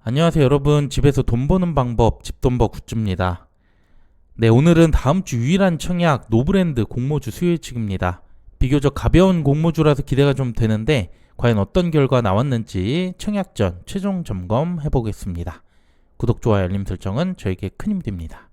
안녕하세요 여러분, 집에서 돈 버는 방법 집돈버 굿즈입니다. 네, 오늘은 다음주 유일한 청약 노브랜드 공모주 수요 예측입니다. 비교적 가벼운 공모주라서 기대가 좀 되는데 과연 어떤 결과 나왔는지 청약 전 최종 점검 해보겠습니다. 구독, 좋아요, 알림 설정은 저에게 큰 힘이 됩니다.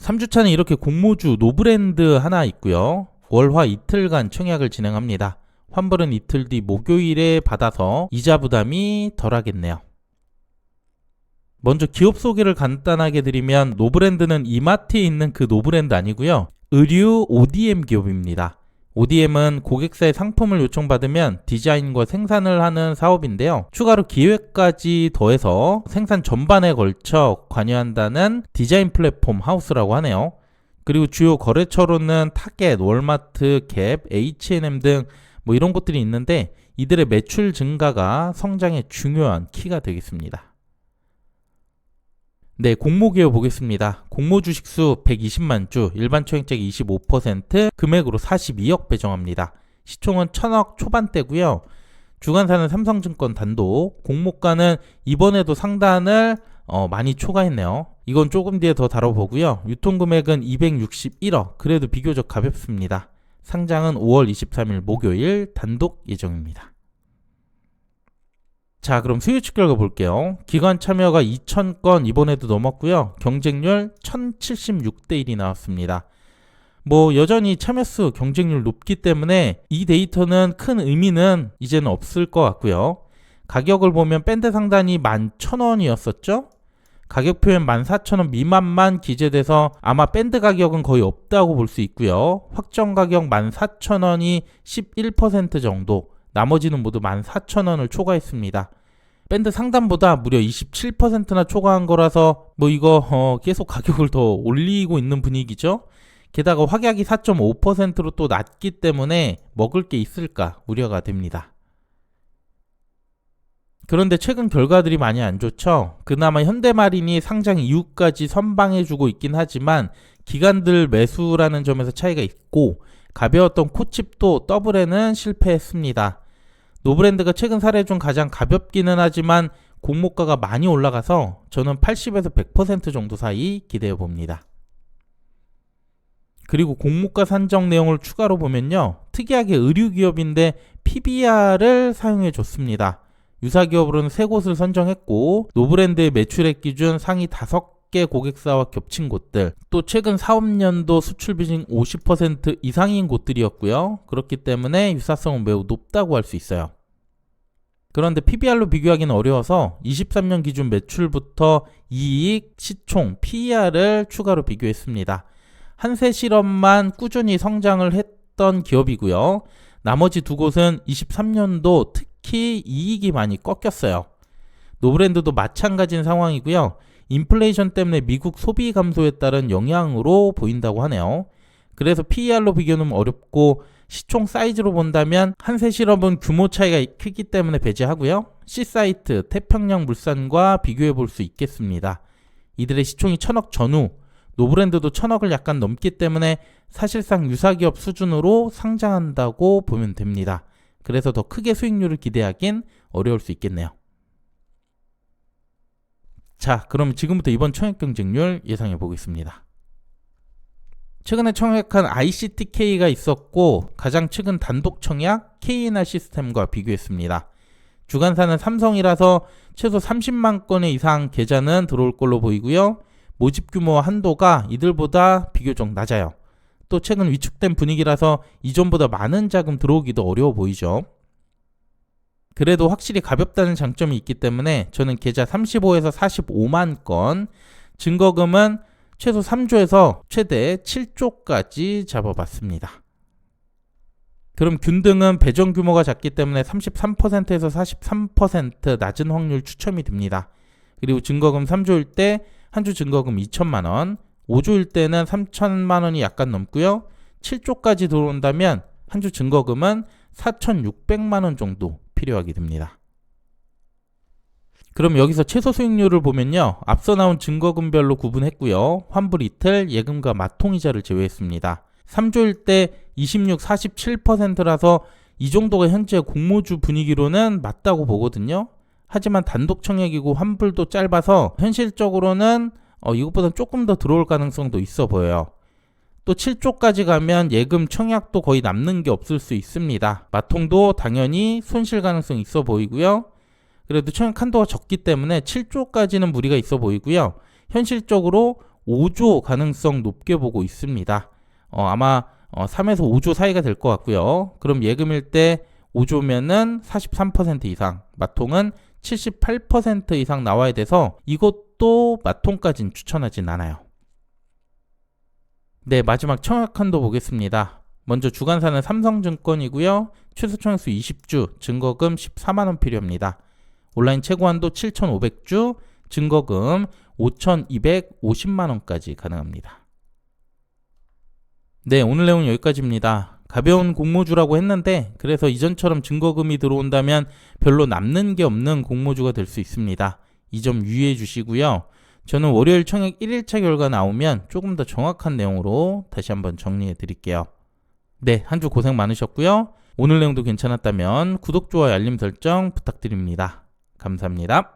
(3주차는) 이렇게 공모주 노브랜드 하나 있고요, 월화 이틀간 청약을 진행합니다. 환불은 이틀 뒤 목요일에 받아서 이자 부담이 덜하겠네요. 먼저 기업 소개를 간단하게 드리면 노브랜드는 이마트에 있는 그 노브랜드 아니고요, 의류 ODM 기업입니다. ODM은 고객사의 상품을 요청받으면 디자인과 생산을 하는 사업인데요, 추가로 기획까지 더해서 생산 전반에 걸쳐 관여한다는 디자인 플랫폼 하우스라고 하네요. 그리고 주요 거래처로는 타겟, 월마트, 갭, H&M 등 이런 곳들이 있는데 이들의 매출 증가가 성장의 중요한 키가 되겠습니다. 네, 공모기업 보겠습니다. 공모 주식수 120만 주, 일반 청약자기 25%, 금액으로 42억 배정합니다. 시총은 1000억 초반대고요. 주관사는 삼성증권 단독, 공모가는 이번에도 상단을 많이 초과했네요. 이건 조금 뒤에 더 다뤄보고요. 유통금액은 261억, 그래도 비교적 가볍습니다. 상장은 5월 23일 목요일 단독 예정입니다. 자, 그럼 수요 예측 결과 볼게요. 기관 참여가 2000건 이번에도 넘었고요. 경쟁률 1076대 1이 나왔습니다. 여전히 참여수, 경쟁률 높기 때문에 이 데이터는 큰 의미는 이제는 없을 것 같고요. 가격을 보면 밴드 상단이 11,000원이었었죠? 가격 표현 14,000원 미만만 기재돼서 아마 밴드 가격은 거의 없다고 볼 수 있고요. 확정 가격 14,000원이 11% 정도, 나머지는 모두 14,000원을 초과했습니다. 밴드 상단보다 무려 27%나 초과한 거라서 이거 계속 가격을 더 올리고 있는 분위기죠. 게다가 확약이 4.5%로 또 낮기 때문에 먹을 게 있을까 우려가 됩니다. 그런데 최근 결과들이 많이 안 좋죠. 그나마 현대마린이 상장 이후까지 선방해주고 있긴 하지만 기관들 매수라는 점에서 차이가 있고, 가벼웠던 코칩도 더블에는 실패했습니다. 노브랜드가 최근 사례 중 가장 가볍기는 하지만 공모가가 많이 올라가서 저는 80에서 100% 정도 사이 기대해 봅니다. 그리고 공모가 산정 내용을 추가로 보면요, 특이하게 의류기업인데 PBR을 사용해 줬습니다. 유사기업으로는 3곳을 선정했고, 노브랜드의 매출액 기준 상위 5개 고객사와 겹친 곳들, 또 최근 사업년도 수출 비중 50% 이상인 곳들이었고요. 그렇기 때문에 유사성은 매우 높다고 할 수 있어요. 그런데 PBR로 비교하기는 어려워서 23년 기준 매출부터 이익, 시총, PER을 추가로 비교했습니다. 한세 실험만 꾸준히 성장을 했던 기업이고요. 나머지 두 곳은 23년도 특히 이익이 많이 꺾였어요. 노브랜드도 마찬가지인 상황이고요. 인플레이션 때문에 미국 소비 감소에 따른 영향으로 보인다고 하네요. 그래서 PER로 비교는 어렵고, 시총 사이즈로 본다면 한세실업은 규모 차이가 크기 때문에 배제하고요. C사이트, 태평양물산과 비교해 볼 수 있겠습니다. 이들의 시총이 1000억 전후, 노브랜드도 1000억을 약간 넘기 때문에 사실상 유사기업 수준으로 상장한다고 보면 됩니다. 그래서 더 크게 수익률을 기대하긴 어려울 수 있겠네요. 자, 그럼 지금부터 이번 청약 경쟁률 예상해 보겠습니다. 최근에 청약한 ICTK가 있었고, 가장 최근 단독 청약 KNR 시스템과 비교했습니다. 주관사는 삼성이라서 최소 30만 건의 이상 계좌는 들어올 걸로 보이고요. 모집 규모와 한도가 이들보다 비교적 낮아요. 또 최근 위축된 분위기라서 이전보다 많은 자금 들어오기도 어려워 보이죠. 그래도 확실히 가볍다는 장점이 있기 때문에 저는 계좌 35에서 45만 건, 증거금은 최소 3조에서 최대 7조까지 잡아봤습니다. 그럼 균등은 배정 규모가 작기 때문에 33%에서 43% 낮은 확률 추첨이 됩니다. 그리고 증거금 3조일 때 한 주 증거금 2천만원, 5조일 때는 3천만원이 약간 넘고요. 7조까지 들어온다면 한 주 증거금은 4,600만원 정도 필요하게 됩니다. 그럼 여기서 최소 수익률을 보면요, 앞서 나온 증거금별로 구분했고요. 환불 이틀, 예금과 마통이자를 제외했습니다. 3조일 때 26, 47%라서 이 정도가 현재 공모주 분위기로는 맞다고 보거든요. 하지만 단독 청약이고 환불도 짧아서 현실적으로는 이것보다 조금 더 들어올 가능성도 있어 보여요. 또 7조까지 가면 예금 청약도 거의 남는 게 없을 수 있습니다. 마통도 당연히 손실 가능성이 있어 보이고요. 그래도 청약 한도가 적기 때문에 7조까지는 무리가 있어 보이고요. 현실적으로 5조 가능성 높게 보고 있습니다. 아마 3에서 5조 사이가 될 것 같고요. 그럼 예금일 때 5조면은 43% 이상, 마통은 78% 이상 나와야 돼서 이것도 마통까지는 추천하진 않아요. 네, 마지막 청약 한도 보겠습니다. 먼저 주관사는 삼성증권이고요. 최소 청약수 20주, 증거금 14만원 필요합니다. 온라인 최고 한도 7,500주, 증거금 5,250만원까지 가능합니다. 네, 오늘 내용은 여기까지입니다. 가벼운 공모주라고 했는데 그래서 이전처럼 증거금이 들어온다면 별로 남는 게 없는 공모주가 될 수 있습니다. 이 점 유의해 주시고요. 저는 월요일 청약 1일차 결과 나오면 조금 더 정확한 내용으로 다시 한번 정리해 드릴게요. 네, 한 주 고생 많으셨고요. 오늘 내용도 괜찮았다면 구독, 좋아요, 알림 설정 부탁드립니다. 감사합니다.